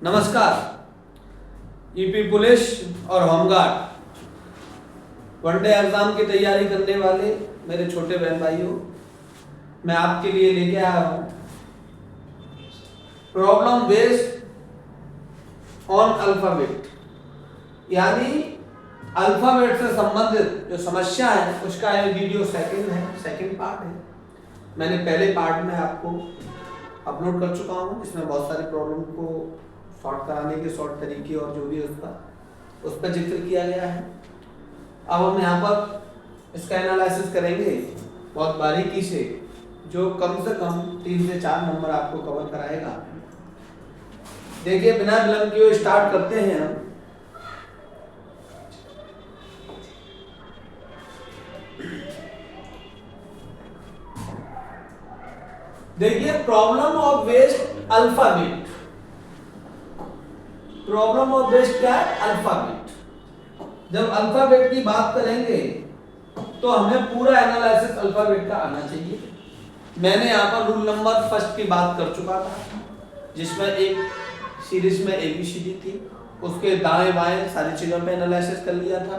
नमस्कार। UP police और home guard one day exam की तैयारी करने वाले मेरे छोटे बहन भाइयों, मैं आपके लिए लेके आया हूं प्रॉब्लम बेस्ड ऑन अल्फाबेट, यानी अल्फाबेट से संबंधित जो समस्या है उसका ये वीडियो सेकंड पार्ट है। मैंने पहले पार्ट में आपको अपलोड कर चुका हूं, जिसमें बहुत सारी प्रॉब्लम को सॉल्व कराने के शॉर्ट तरीके और जो भी उस पर जिक्र किया गया है। अब हम यहाँ पर इसका एनालिसिस करेंगे बहुत बारीकी से, जो कम से कम 3 से 4 नंबर आपको कवर कराएगा। देखिए, बिना विलंब किए स्टार्ट करते हैं हम। देखिए, problem of based alphabet. Problem of based क्या है? अल्फाबेट। जब अल्फाबेट की बात करेंगे तो हमें पूरा एनालिसिस अल्फाबेट का आना चाहिए। मैंने यहाँ पर रूल नंबर फर्स्ट की बात कर चुका था, जिसमें एक सीरीज में ABCD थी, उसके दाएं बाएं सारी चीजों पे एनालिसिस कर लिया था।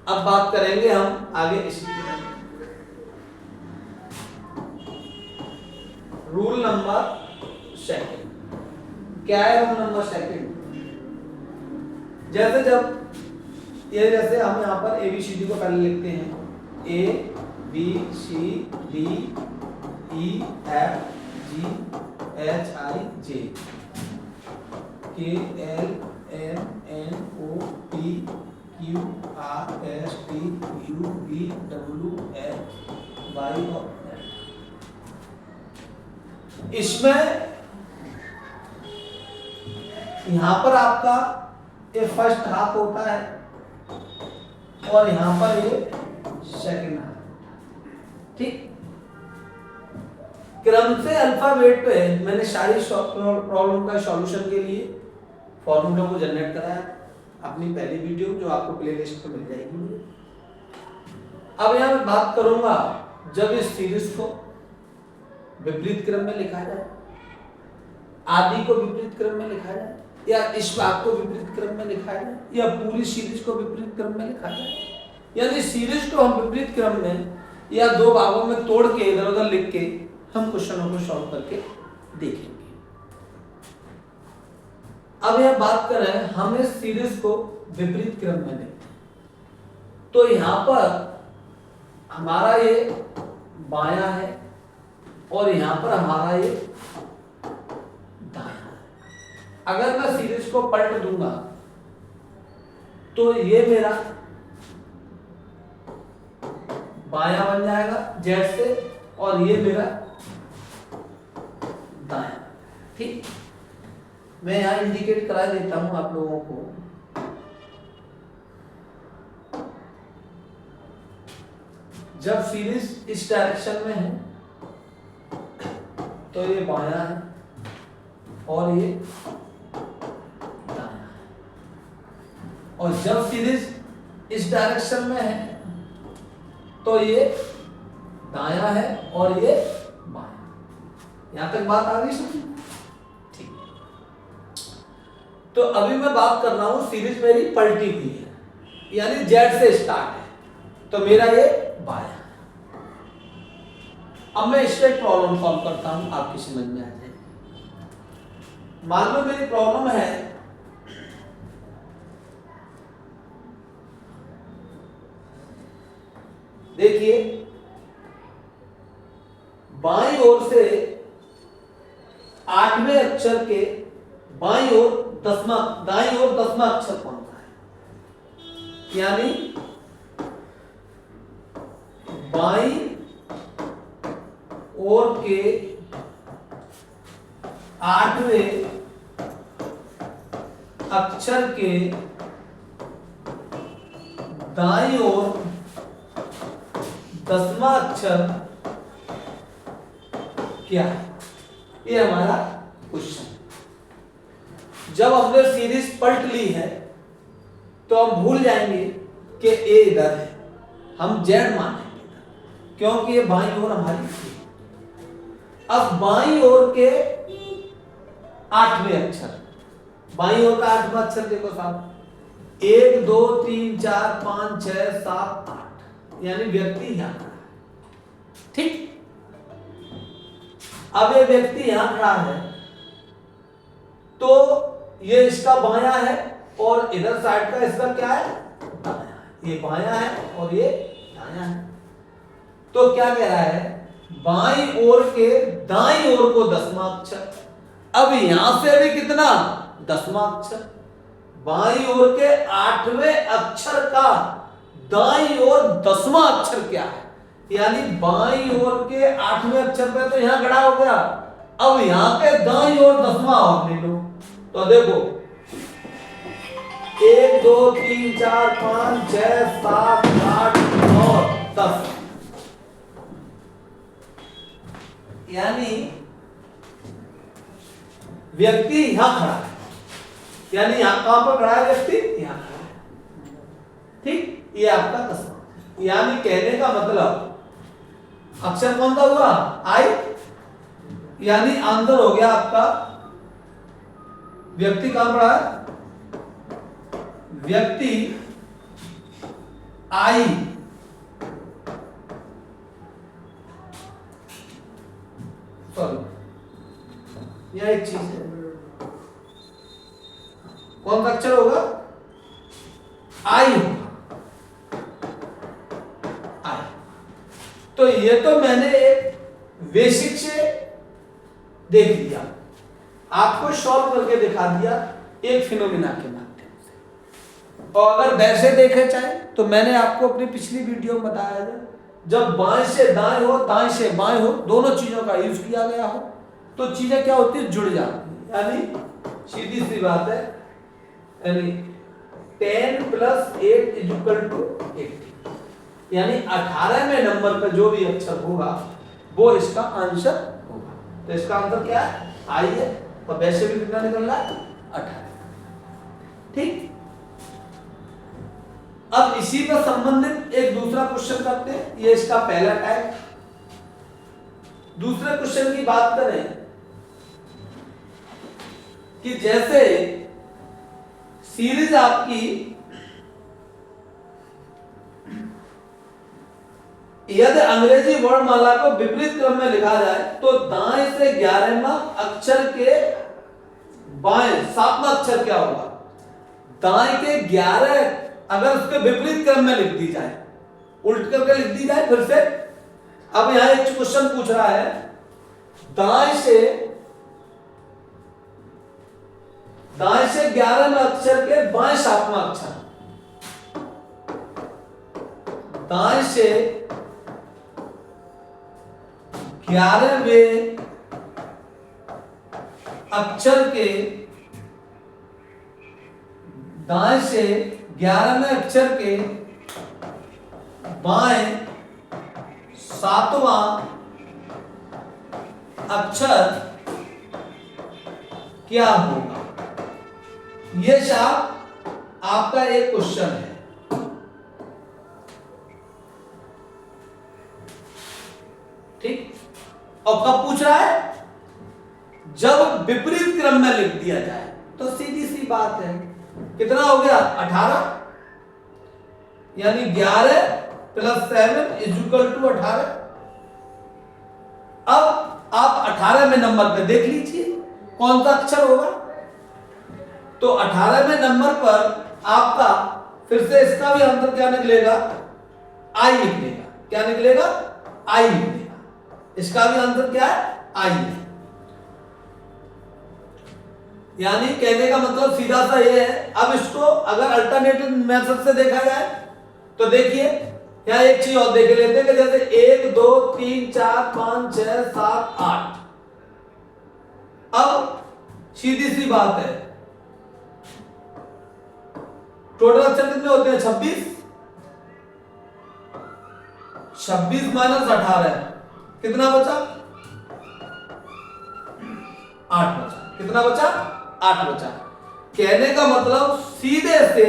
अब बात करेंगे हम आगे इसी रूल नंबर सेकंड। क्या है रूल नंबर सेकंड? जैसे जैसे हम यहाँ पर ABCD को पहले लिखते हैं, ABCDEFGHIJ KLMNOPQRSTUVWXY और इसमें यहां पर आपका ये फर्स्ट हाफ होता है और यहां पर ये सेकंड हाफ। ठीक, क्रम से अल्फाबेट पे मैंने सारी प्रॉब्लम का सॉल्यूशन के लिए फॉर्मूला को जनरेट कराया, अपनी पहली वीडियो जो आपको प्लेलिस्ट पे मिल जाएगी। अब यहां मैं बात करूंगा जब इस सीरीज को विपरीत क्रम में लिखा जाए, आदि को विपरीत क्रम में लिखा जाए, या इस भाग को विपरीत क्रम में लिखा जाए, या पूरी सीरीज को विपरीत क्रम में लिखा जाए, यानी सीरीज को हम विपरीत क्रम में या 2 भागों में तोड़ के इधर उधर लिख के हम क्वेश्चनों को सॉल्व करके देखेंगे। अब यह बात करें हम इस सीरीज को विपरीत क्रम में लिखते हैं, तो यहां पर हमारा ये बायां है और यहां पर हमारा ये दायां है। अगर मैं सीरीज को पलट दूंगा तो ये मेरा बायां बन जाएगा जेड से, और ये मेरा दायां। ठीक, मैं यहां इंडिकेट करा देता हूं आप लोगों को। जब सीरीज इस डायरेक्शन में है तो ये बायां है और ये दायां है, और जब सीरीज इस डायरेक्शन में है तो ये दायां है और ये बायां। यहां तक बात आ गई समझ? ठीक, तो अभी मैं बात कर रहा हूं सीरीज मेरी पलटी हुई है, यानी जेड से स्टार्ट है, तो मेरा ये बायां। अब मैं इससे प्रॉब्लम सॉल्व करता हूं, आपकी समझ में आ जाए। मान लो मेरी प्रॉब्लम है देखिए, बाईं ओर से 8वें अक्षर के दाईं ओर 10वां अक्षर कौन सा है? यानी बाईं ओर के 8वें अक्षर के दाईं ओर 10वां अक्षर क्या है? ये हमारा क्वेश्चन। जब हमने सीरीज पलट ली है तो हम भूल जाएंगे कि ए इधर है, हम जेड मानेंगे क्योंकि ये बाईं ओर हमारी थी। अब बाईं ओर के 8वें अक्षर बाई ओर का 8वां अक्षर देखो साहब, 1 2 3 4 5 6 7 8, यानी व्यक्ति यहां खड़ा है। ठीक, अब ये व्यक्ति यहां खड़ा है तो ये इसका बायां है और इधर साइड का इसका क्या है, दायां। ये बायां है और ये दायां है। तो क्या कह रहा है, बाईं ओर के दाईं ओर को 10वां अक्षर। अब यहां से भी कितना, 10वां अक्षर। बाईं ओर के 8वें अक्षर का दाईं ओर 10वां अक्षर क्या है, यानी बाईं ओर के 8वें अक्षर पे तो यहां खड़ा हो गया। अब यहां के दाईं ओर 10वां और ले लो, तो देखो 1 2 3 4 5 6 7 8 9 10, यानी व्यक्ति यहां खड़ा है, यानी यहां कहां पर खड़ा है व्यक्ति, यहां खड़ा है। ठीक, ये आपका 10वां, यानी कहने का मतलब अक्षर कौन सा हुआ, आई, यानी आंसर हो गया आपका व्यक्ति कहां पड़ा है, व्यक्ति आई सॉरी, यह एक चीज है, कौन सा अक्षर होगा, आई होगा, आई। तो ये तो मैंने एक बेसिक से देख लिया, आपको सॉल्व करके दिखा दिया एक फिनोमिना के माध्यम से। और अगर वैसे देखे चाहे तो मैंने आपको अपनी पिछली वीडियो में बताया था, जब बाएं से दाएं हो, दाएं से बाएं हो, दोनों चीजों का यूज किया गया हो तो चीजें क्या होती है, जुड़ जाती है। यानी सीधी सी बात है, यानी 10 + 8 = 80, यानी 18वें नंबर पर जो भी अक्षर होगा वो इसका आंसर होगा। तो इसका आंसर क्या है, आई है, और वैसे भी कितना निकल रहा है, 18। ठीक, अब इसी पर संबंधित एक दूसरा क्वेश्चन करते हैं, ये इसका पहला टाइप। दूसरे क्वेश्चन की बात करें कि जैसे सीरीज आपकी यदि अंग्रेजी वर्णमाला को विपरीत क्रम में लिखा जाए तो दाएं से 11वां अक्षर के बाएं 7वां अक्षर क्या होगा, दाएं के 11 अगर उसके विपरीत क्रम में लिख दी जाए, उल्ट करके लिख दी जाए फिर से। अब यहां एक क्वेश्चन पूछ रहा है, दाएं से 11वें अक्षर के बाएं 7वां अक्षर, दाएं से 11वें अक्षर के दाएं से 11वें अक्षर के बाएं 7वां अक्षर क्या होगा, ये साहब आपका एक क्वेश्चन है। ठीक, और कब पूछ रहा है, जब विपरीत क्रम में लिख दिया जाए। तो सीधी सी बात है, कितना हो गया, 18, यानी 11 + 7 = 18। अब आप 18वें नंबर पे देख लीजिए कौन सा अक्षर होगा। तो 18वें नंबर पर आपका फिर से इसका भी आंसर क्या निकलेगा, आई निकलेगा। क्या निकलेगा, आई निकलेगा। इसका भी आंसर क्या है, आई है। यानी कहने का मतलब सीधा सा ये है। अब इसको अगर अल्टरनेटिव मेथड से देखा जाए तो देखिए, यहां एक चीज और देख लेते हैं कि जैसे 1 2 3 4 5 6 7 8। अब सीधी सी बात है, टोटल अक्षर कितने होते हैं, 26। 26 - 18 कितना बचा, 8 बचा। कितना बचा, 8 बचा। कहने का मतलब सीधे से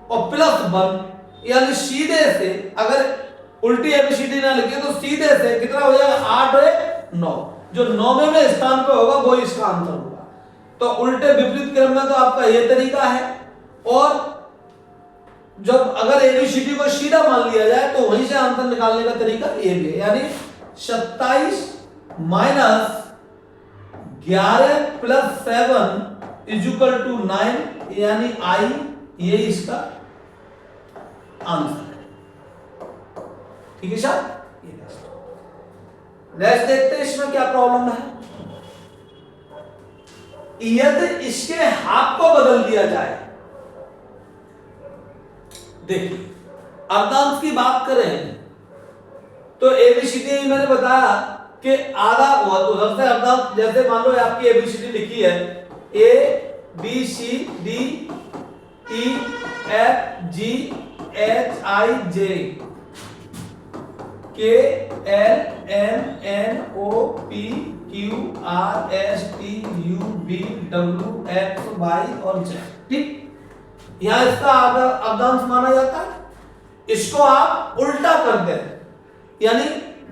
और +1, यानी सीधे से अगर उल्टी एबीसीडी ना लिखे तो सीधे से कितना हो जाएगा, 8 और 9। जो 9वें स्थान पे होगा वो इसका आंसर होगा। तो उल्टे विपरीत क्रम में तो आपका ये तरीका है, और जब अगर एबीसीडी को सीधा मान लिया जाए तो वहीं से आंसर निकालने का तरीका ये भी है, यानी 27 minus 11 plus 7 is equal to 9, यानी आई, ये इसका आंसर है। ठीक है साहब, नेक्स्ट देखते हैं इसमें क्या प्रॉब्लम है। यदि इसके हाफ को बदल दिया जाए, देखिए अर्धांश की बात करें तो एबीसीडी मैंने बताया कि आधा उधर से अर्धांश, जैसे मान लो आपकी एबीसीडी लिखी है A B C D E F G H I J K L M N O P Q R S T U V W X Y और जेड। ठीक, यहां इसका अर्धांश माना जाता है। इसको आप उल्टा कर दें, यानी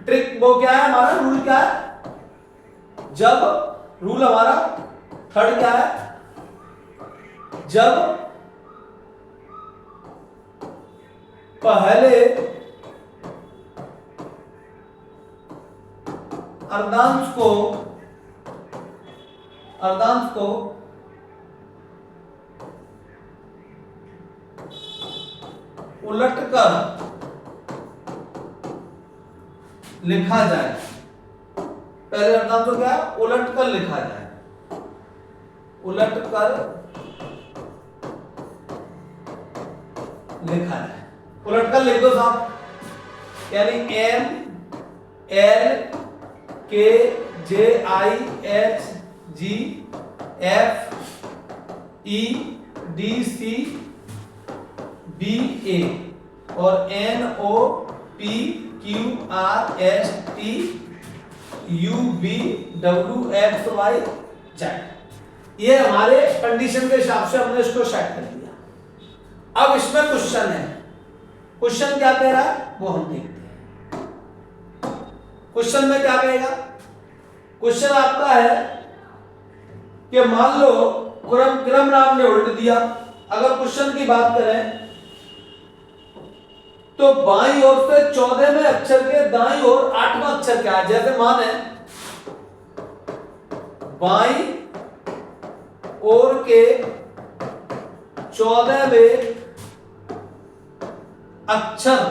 ट्रिक वो क्या है, हमारा रूल क्या है, जब रूल हमारा थर्ड क्या है, जब पहले अर्धांश को उलटकर लिखा जाए, पहले अर्धांश को क्या है, उलटकर लिखा जाए, उलटकर लिखा जाए, उलटकर लिख दो साहब, यानी M L K J I H G F E D C B A और N O P Q R S T U V W X Y Z. ये हमारे कंडीशन के हिसाब से हमने इसको सेट कर दिया। अब इसमें क्वेश्चन है, क्वेश्चन क्या कह रहा है वो हम देखते हैं। क्वेश्चन में क्या कहेगा, क्वेश्चन आपका है कि मान लो क्रम नाम ने उल्ट दिया। अगर क्वेश्चन की बात करें तो बाईं ओर से 14वें अक्षर के दाईं ओर 8वां अक्षर क्या है, जैसे मान है बाईं ओर के 14वें अक्षर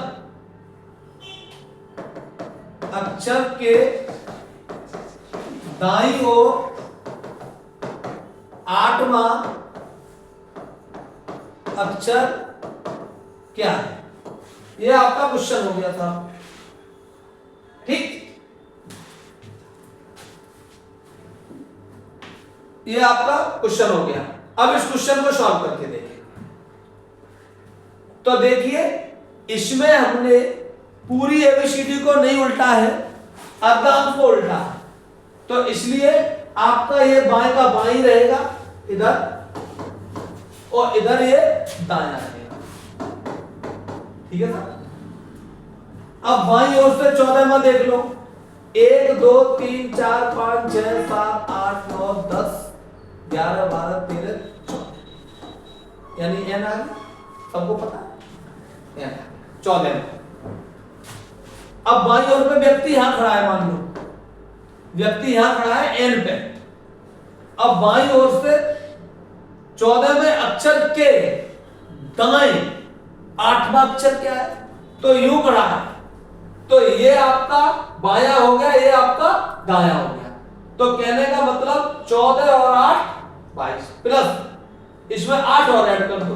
के दाईं ओर 8वां अक्षर क्या है, ये आपका क्वेश्चन हो गया था। ठीक, ये आपका क्वेश्चन हो गया। अब इस क्वेश्चन को सॉल्व करके देखें। तो देखिए इसमें हमने पूरी एबीसीडी को नहीं उल्टा है, अर्धांश को उल्टा है, तो इसलिए आपका ये बाएं का बाईं रहेगा इधर, और इधर ये दायां रहेगा। ठीक है ना। अब बाईं ओर से 14वां देख लो, 1 2 3 4 5 6 7 8 9 10 11 12 13 14, यानी एन आ गया, सबको पता है एन 14। अब बाईं ओर पे व्यक्ति यहां खड़ा है, मान लो व्यक्ति यहां खड़ा है एन पे। अब बाईं ओर से 14वें अक्षर के दाएं 8वां अक्षर क्या है, तो यूं खड़ा है, तो ये आपका बायां हो गया, ये आपका दायां हो गया। तो कहने का मतलब 14 और 8 22 प्लस इसमें 8 और ऐड कर दो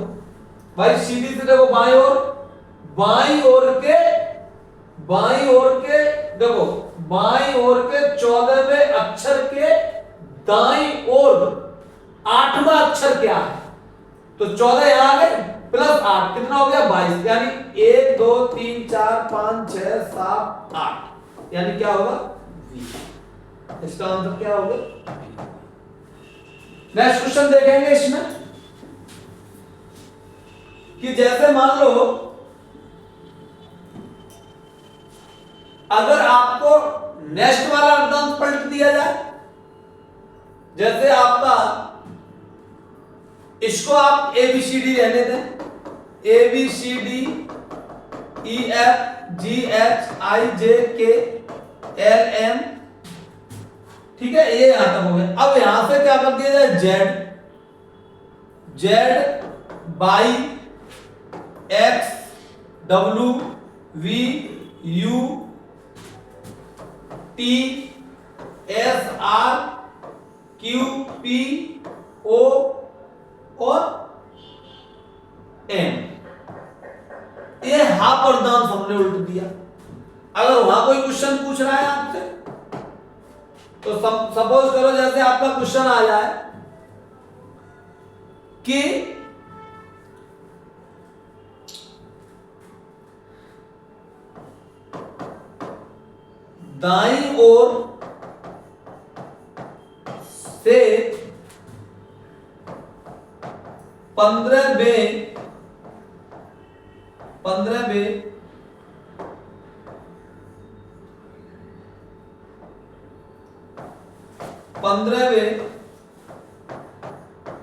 भाई, सीधी से देखो बाईं ओर देखो बाईं ओर के 14वें अक्षर के दाईं ओर 8वां अक्षर क्या है, तो 14 यहां आ गए प्लस 8 कितना हो गया 22, यानी 1 2 3 4 5 6 7 8, यानी क्या होगा V। इसका आंसर क्या होगा। नेक्स्ट क्वेश्चन देखेंगे इसमें कि जैसे मान लो अगर आपको नेक्स्ट वाला अर्धांश पलट दिया जाए, जैसे आपका इसको आप ए बी सी डी रहने दें, A B C D E F G H I J K L M, ठीक है, ये यहां तक हो गया। अब यहां से क्या कर दिया जाए, Z, Z Y X W V U T S R Q P O और एम, ये हाफ और दांत हमने उल्ट दिया। अगर वहां कोई क्वेश्चन पूछ रहा है आपसे, तो सपोज करो जैसे आपका क्वेश्चन आ जाए कि दाईं ओर से 15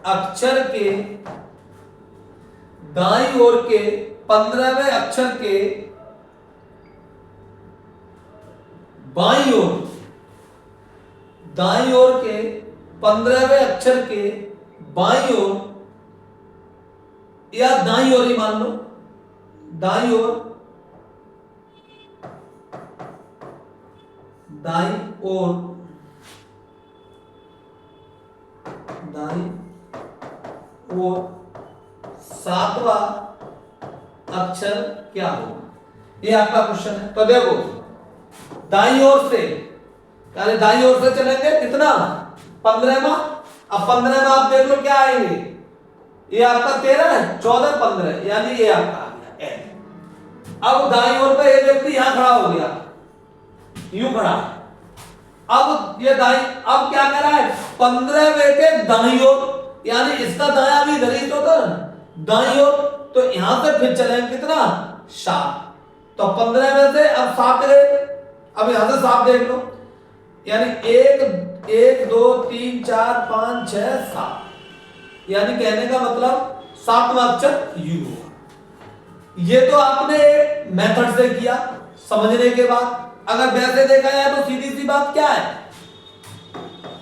अक्षर के दाईं ओर के 15वें अक्षर के बाईं ओर, दाईं ओर के 15वें अक्षर के बाईं ओर, या दाईं ओर ही मान लो, दाईं ओर, दाईं ओर, दाईं ओर 7वां अक्षर क्या होगा, ये आपका क्वेश्चन है। तो देखो दाईं ओर से, यानी दाईं ओर से चलेंगे कितना, 15वां। अब 15वां आप देख लो क्या आएंगे, ये आपका 13 है, 14 15, यानी ये आपका आ गया एल। अब दाईं ओर पे ये व्यक्ति यहां खड़ा हो गया, यूं खड़ा। अब ये दाईं, अब क्या कर रहा है, 15वें के दाईं ओर, यानी इसका दायां भी इधर ही तो था दाईं ओर, तो यहां से फिर चलेंगे कितना, 7। तो 15 में से अब 7 गए, अब यहां से 7 देख लो, यानी 1 2 3 4 5 6 7, यानी कहने का मतलब 7वां अक्षर यू होगा। ये तो आपने एक मेथड से किया समझने के बाद। अगर वैसे देखा जाए तो सीधी सी बात क्या है,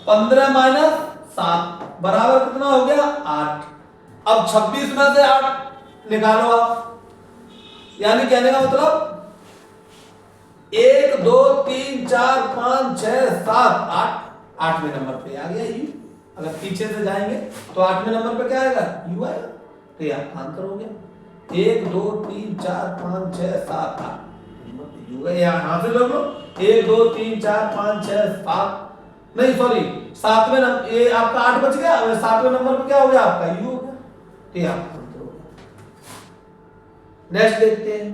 15 माइनस 7 बराबर कितना हो गया, 8। अब 26 में से 8 निकालो आप, यानी कहने का मतलब 1 2 3 4 5 6 7 8, 8वें नंबर पे आ गया यू। अगर पीछे से जाएंगे तो 8वें नंबर पे क्या आएगा, यू आएगा। तो ये आपका आंसर हो गया 1 2 3 4 5 6 7 8 यू है। यहां से लोग 1 2 3 4 5 6 7, नहीं सॉरी 7वें नंबर, ये आपका 8 बच गया, 7वें नंबर पे क्या हो गया आपका यू हो गया। तो ये आपका आंसर हो गया। नेक्स्ट देखते हैं,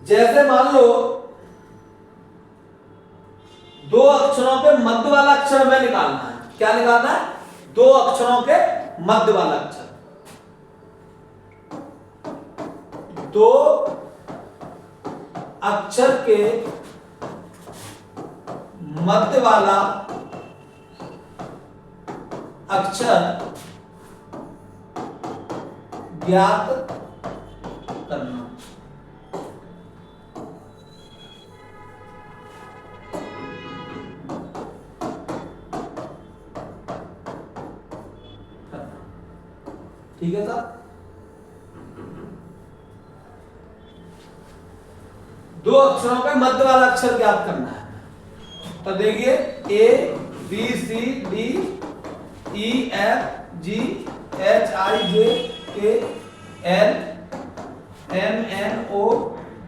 जैसे मान लो 2 अक्षरों के मध्य वाला अक्षर हमें निकालना है। क्या निकालना है, 2 अक्षरों के मध्य वाला अक्षर। 2 अक्षर के मध्य वाला अक्षर ज्ञात करना। ठीक है साहब, 2 अक्षरों का मध्य वाला अक्षर ज्ञात करना है। तो देखिए A B C D E F G H I J K L M N O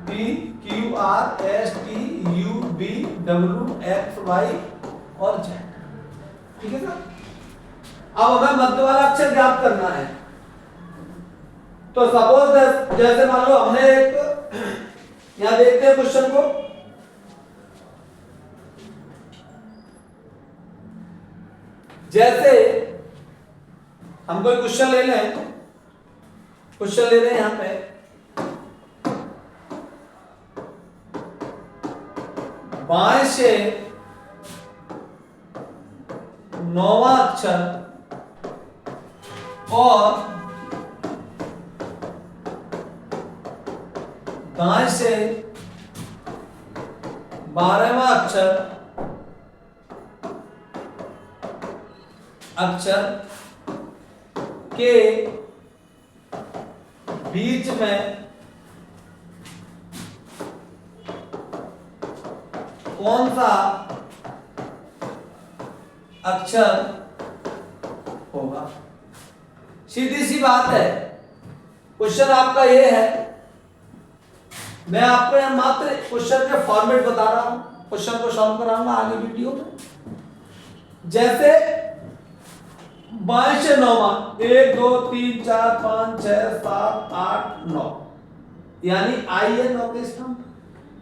P Q R S T U V W X Y और जेड। ठीक है सर, अब हमें मध्य वाला अक्षर ज्ञात करना है। तो सपोज जैसे मान लो हमने एक, यहां देखते हैं क्वेश्चन को, जैसे हम कोई क्वेश्चन ले लें, क्वेश्चन ले रहे हैं यहां पे, बाएं से 9वां अक्षर और दाएं से 12वां अक्षर के बीच में कौन सा अक्षर होगा? सीधी सी बात है, क्वेश्चन आपका ये है। मैं आपको यहां मात्र क्वेश्चन के फॉर्मेट बता रहा हूं, क्वेश्चन को सॉल्व कराऊंगा आगे वीडियो में। जैसे बाएं से 9वां, 1 2 3 4 5 6 7 8 9, यानी आई है 9 के स्थान।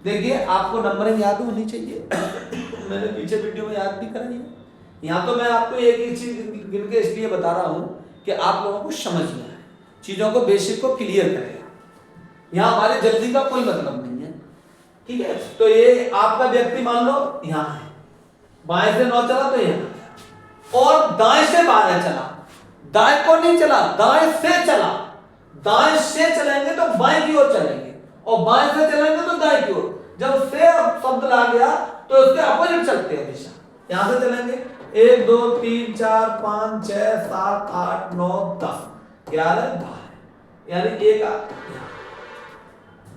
देखिए आपको नंबरिंग याद होनी चाहिए मैंने पीछे वीडियो में याद भी कराई है। यहाँ तो मैं आपको एक ही चीज गिन के इसलिए बता रहा हूं कि आप लोगों को समझ में आए, चीजों को बेसिक को क्लियर करेगा। यहाँ हमारे जल्दी का कोई मतलब नहीं है, ठीक है। तो ये आपका व्यक्ति मान लो यहाँ है, बाएं से 9 चला तो यहाँ, और दाएं से 12 चला, दाएं को नहीं चला, दाएं से चला। दाएं से चलेंगे तो बाएं की ओर चलेंगे, और बाएं से चलेंगे तो दाएं की ओर। जब से शब्द ला गया तो उसके अपोजिट चलते हैं दिशा। यहां से चलेंगे 1 2 3 4 5 6 7 8 9 10 11 12, यानी एक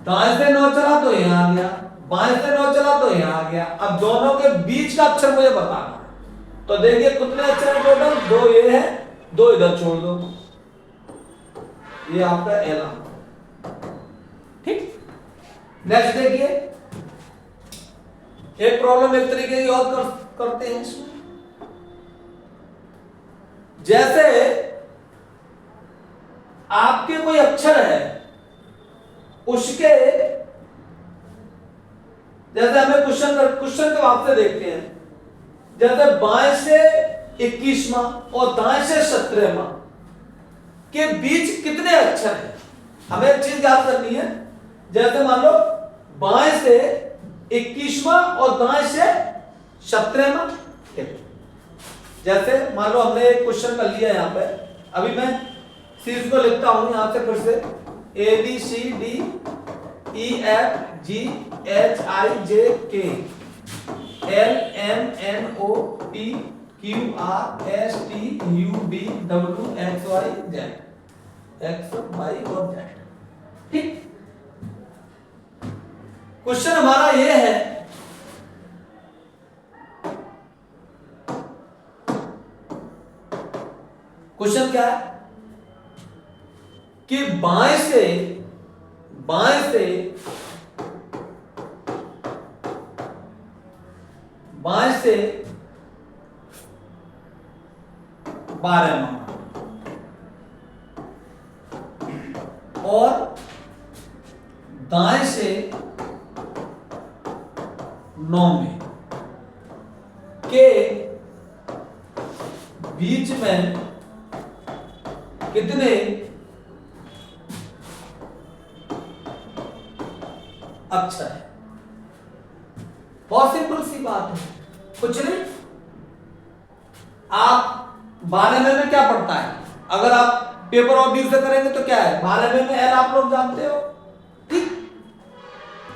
दाएं से 9 चला तो यहां आ गया, बाएं से 9 चला तो यहां आ गया। अब दोनों के बीच का अक्षर मुझे बताना है। तो देखिए कितने अक्षर टोटल, 2 ये है, 2 इधर छोड़ दो, ये आपका एल। ठीक, नेक्स्ट देखिए, एक प्रॉब्लम एक तरीके की और करते हैं इसमें। जैसे आपके कोई अक्षर है, उसके जैसे हमें क्वेश्चन के भाव से देखते हैं। जैसे बाएं से 21वां और दाएं से 17वां के बीच कितने अक्षर हैं, हमें एक चीज याद करनी है। जैसे मान लो बाएं से 21वां और दाएं से 17वां, जैसे मान लो हमने एक क्वेश्चन कर लिया यहाँ पे। अभी मैं सीरीज को लिखता हूं यहां से फिर से, ABCDEFGHIJKLMNOPQRSTUVWXYZ, X Y और Z। ठीक, क्वेश्चन हमारा ये है क्वेश्चन क्या है कि बाएं से 12 और दाएं से 9 में के बीच में कितने अक्षर है? बहुत सिंपल सी बात है, कुछ नहीं। आप 12वें में क्या पढ़ता है? अगर आप पेपर और व्यू से करेंगे तो क्या है, 12वें में एल आप लोग जानते हो, ठीक।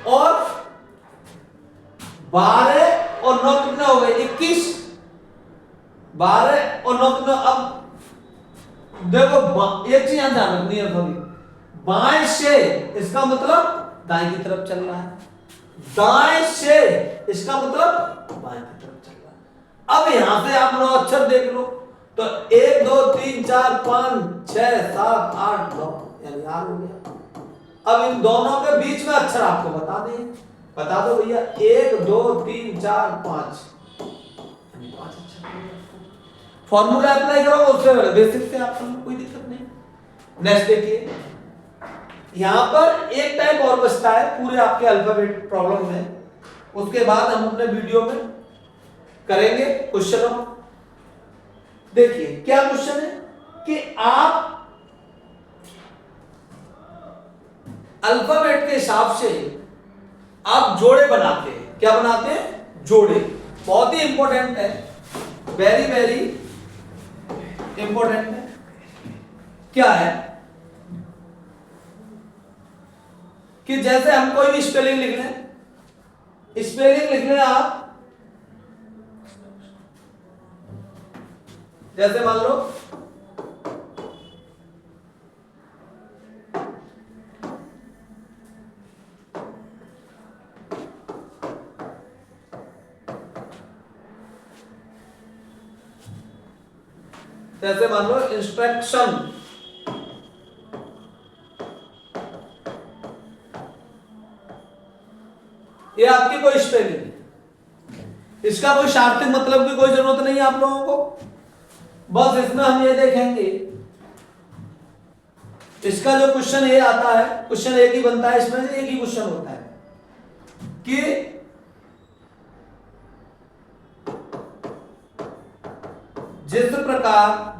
और 12 और 9 कितने हो गए? 21। 12 और 9 कितने? अब देखो एक चीज यहां ध्यान रखनी है थोड़ी, बाएं से इसका मतलब दाएं की तरफ चल रहा है, दाएं से इसका मतलब बाएं की तरफ चल रहा है। अब यहां से आप 9 अक्षर देख लो, तो 1 2 3 4 5 6 7 8 9, यानी 8 हो गया। अब इन दोनों के बीच में अक्षर आपको बता दें, बता दो भैया, 1 2 3 4 5, यानी 5 अक्षर। फॉर्मूला अप्लाई करो उससे बेसिक से आपको कोई दिक्कत नहीं। नेक्स्ट देखिए, यहां पर एक टाइप और बचता है पूरे आपके अल्फाबेट प्रॉब्लम में, उसके बाद हम अपने वीडियो में करेंगे क्वेश्चनों। देखिए क्या क्वेश्चन है कि आप अल्फाबेट के हिसाब से आप जोड़े बनाते हैं। क्या बनाते हैं? जोड़े। बहुत ही इंपॉर्टेंट है, वेरी वेरी इंपॉर्टेंट है। क्या है कि जैसे हम कोई भी स्पेलिंग लिख लें, स्पेलिंग लिख लें आप, जैसे मान लो इंस्ट्रक्शन, ये आपकी कोई स्पेलिंग है, इसका कोई शाब्दिक मतलब की कोई जरूरत नहीं है आप लोगों को। बस इसमें हम ये देखेंगे, इसका जो क्वेश्चन ये आता है, क्वेश्चन एक ही बनता है, इसमें से एक ही क्वेश्चन होता है कि जिस प्रकार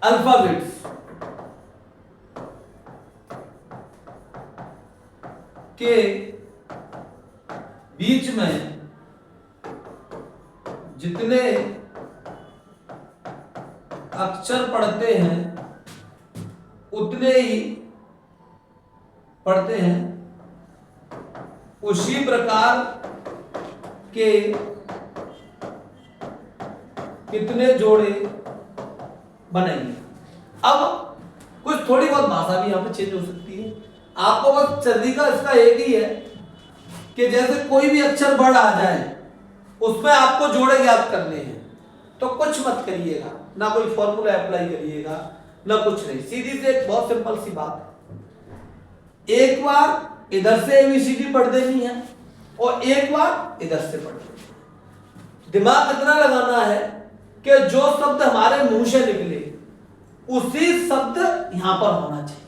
अल्फाबेट्स के बीच में जितने अक्षर पढ़ते हैं उतने ही पढ़ते हैं, उसी प्रकार के कितने जोड़े बनेंगे। अब कुछ थोड़ी बहुत भाषा भी यहां पे चेंज हो सकती है, आपको बस तरीका इसका एक ही है कि जैसे कोई भी अक्षर वर्ड आ जाए उसमें आपको जोड़े ज्ञात करने हैं, तो कुछ मत करिएगा, ना कोई फॉर्मूला अप्लाई करिएगा, ना कुछ नहीं, सीधी से एक बहुत सिंपल सी बात है, एक बार इधर से एबीसीडी पढ़ देनी है और एक बार इधर से पढ़ देनी है। दिमाग इतना लगाना है कि जो शब्द हमारे मुंह से निकले उसी शब्द यहां पर होना चाहिए।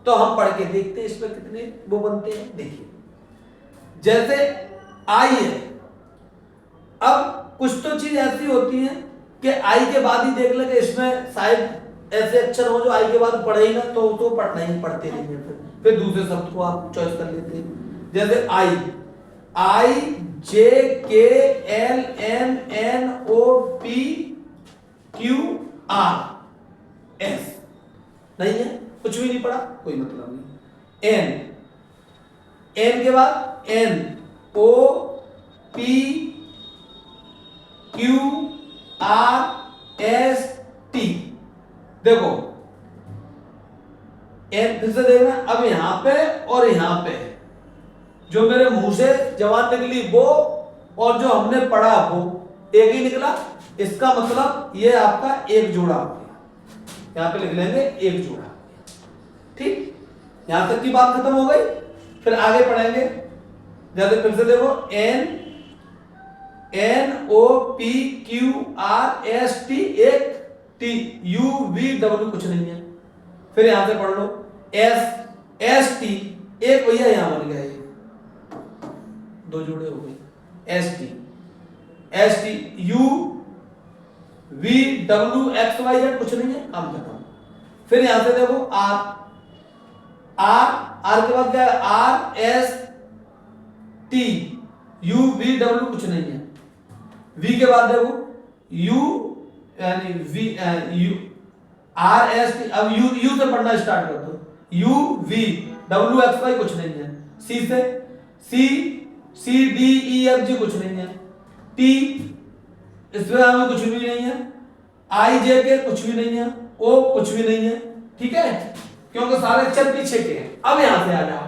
तो हम पढ़ के देखते हैं इसमें कितने वो बनते हैं। देखिए जैसे आई है, अब कुछ तो चीज ऐसी होती है कि आई के बाद ही देख लगे इसमें शायद ऐसे अक्षर हो जो आई के बाद पढ़े ही ना, तो पढ़ना ही पढ़ते नहीं है, फिर दूसरे शब्द को आप चॉइस कर लेते हैं। जैसे आई, I J K L M N O P Q R S, नहीं है, कुछ भी नहीं पढ़ा, कोई मतलब नहीं। एन, एन के बाद N O P Q R S T, देखो एन फिर से देखना, अब यहां पे और यहां पे जो मेरे मुंह से जवान निकली वो और जो हमने पढ़ा वो एक ही निकला, इसका मतलब ये आपका एक जोड़ा हो गया, यहां पे लिख लेंगे एक जोड़ा। ठीक, यहां तक की बात खत्म हो गई। फिर आगे पढ़ेंगे, जैसे फिर से देखो N N O P Q R S T, एक टी, यू वी डब्ल्यू कुछ नहीं है। फिर यहां से पढ़ लो एस एस टी, एक भैया यहां बन गया, दो जोड़े हो गए, S T U V W X Y Z कुछ नहीं है, काम खत्म। फिर यहां से देखो आर, आर के बाद क्या है, R S T U V W कुछ नहीं है। वी के बाद देखो यू यानी V U R S T, अब यू से पढ़ना स्टार्ट कर दो, U V W X Y कुछ नहीं है। सी से सी डी ई एफ जी कुछ नहीं है। टी इसमें हमें कुछ भी नहीं है, आई जे के कुछ भी नहीं है, ओ कुछ भी नहीं है। ठीक है, क्योंकि सारे अक्षर पीछे के हैं। अब यहां से आ जाओ,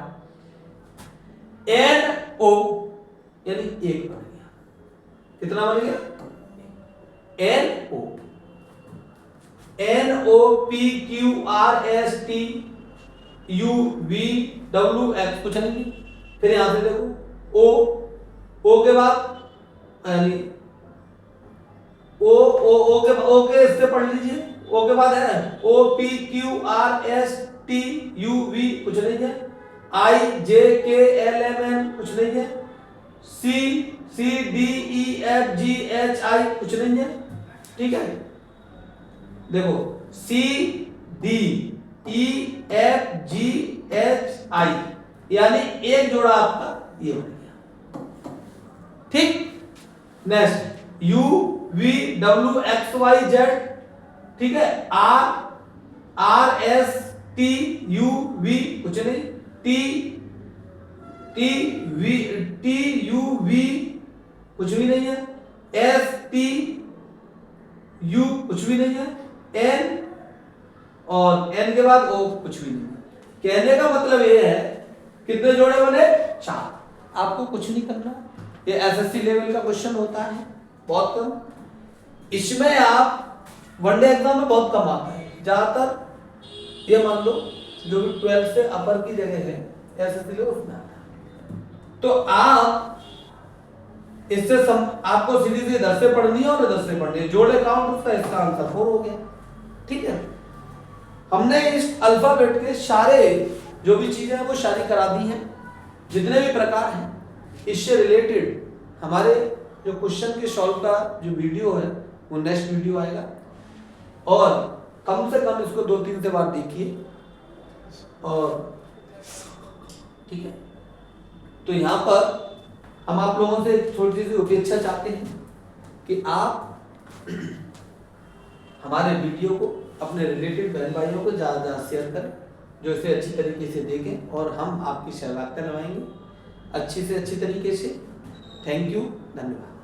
एन ओ यानी एक बन गया, कितना बन गया, N O P Q R S T U V W X कुछ नहीं। फिर यहां से देखो ओ के बाद यानी ओ के इससे पढ़ लीजिए, ओ के बाद है O P Q R S T U V कुछ नहीं है, आई J K L M N कुछ नहीं है, C D E F G H I कुछ नहीं है। ठीक है, देखो C D E F G H I यानी एक जोड़ा आपका ये बन गया। ठीक, next U V W X Y Z, ठीक है, R S T U V कुछ नहीं, T U V कुछ भी नहीं है, S T U कुछ भी नहीं है, N और N के बाद O कुछ भी नहीं है। कहने का मतलब ये है कितने जोड़े बने, 4। आपको कुछ नहीं करना, ये एसएससी लेवल का क्वेश्चन होता है, बहुत कम। इसमें आप वनडे एग्जाम में बहुत कम आता है, ज्यादातर ये मान लो जो भी 12 से अपर की जगह है एसएससी लेवल उसमें आता है। तो आप इससे आपको सीरीज इधर से पढ़नी है और इधर से पढ़नी है, जोड़े काउंट उसका, इसका आंसर 4 हो गया, ठीक है। हमने इस अल्फाबेट के सारे जो भी चीजें हैं वो सारी करा दी हैं, जितने भी प्रकार हैं। इससे रिलेटेड हमारे जो क्वेश्चन के सॉल्व का जो वीडियो है वो नेक्स्ट वीडियो आएगा, और कम से कम इसको 2-3 से बार देखिए, और ठीक है। तो यहाँ पर हम आप लोगों से थोड़ी सी अपेक्षा चाहते हैं कि आप हमारे वीडियो को अपने रिलेटेड बहन भाइयों को ज़्यादा शेयर करें, जो इसे अच्छी तरीके से देखें, और हम आपकी सहभागिता निभाएंगे अच्छी से अच्छी तरीके से। थैंक यू, धन्यवाद।